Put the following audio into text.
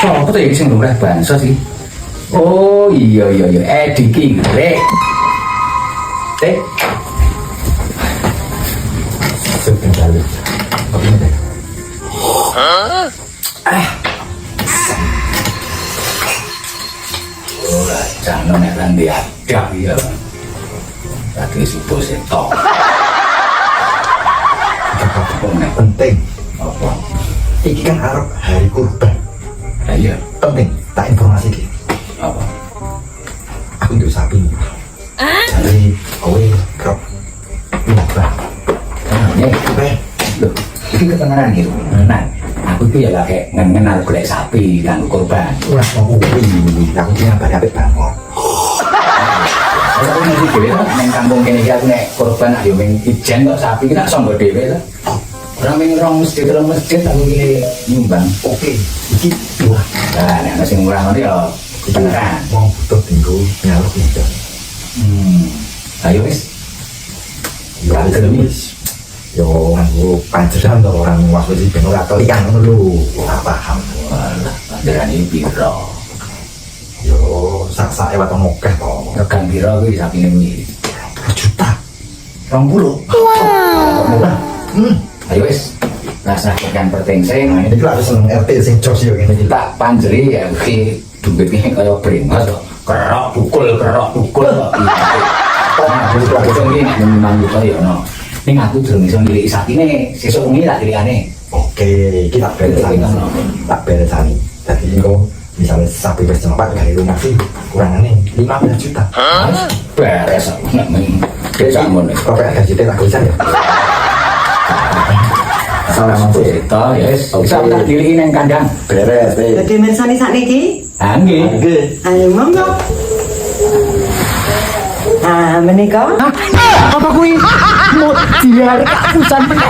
Sopo tuh iki sing lumrah bansos iki? Oh iya Edi ki rek. Rek. Sudah balik. Ora jangan nek kan diadap ya. Tadi subuh setok. Yang penting Apa? iki kan arep hari kurban. Iya. Penting tak informasi iki. Apa? Aku nduk sapi. Jadi kowe kerap nyobah. Nih, Oke. loh, ini ketenangan gitu. Nah, aku tuh ya kayak ngenal golek sapi dan korban. Ora mau kuwi. Aku ki ngabari apik banget. Kalau aku nanti dhewe to, neng kampung kene iki aku nek korban ayo ming ijen kok sapi ki tak sanggo dhewe to. Ora ming rong masjid aku iki nyumbang. Oke. Iki murah. Nah, nek ana sing murah ngono ya ketenangan. Wong butuh tinggu nyaluk iki. Ayo wis. Yo wis. Yo nganggo panceran to orang waktu iki ben ora kelian ngono lho. Ora paham. Walah, panjerane piro? Yo sak-sake waton akeh to. Rekan piro kuwi sapine kuwi? 2 juta. 20. Kok murah? Ayo wis. Rasa kan pertengseng. Nah, ini aku seneng RT sing jos yo ngene iki. Tak panjeri ya ki duitnya kaya beringas kok. Kerok pukul kok. Nah, terus aku ini memang gitu ya no. Ini aku durung iso milih sapine, sesuk wengi tak pilihane. Oke, kita beresani. Tak beresani. Jadi engko misalnya sapi wis cepat dari rumah sih kurangane 15 juta. Beres nek men. Kita ngono. Kok agak jitu tak tulisan ya. Assalamualaikum. Cerita ya wis. Bisa tak dilihin nang kandang. Beres, Oke, mirsani sakniki. Ha nggih. Nggih. Ayo monggo. Ah, menika. Apa kuwi? Mau diare kapusan meneh.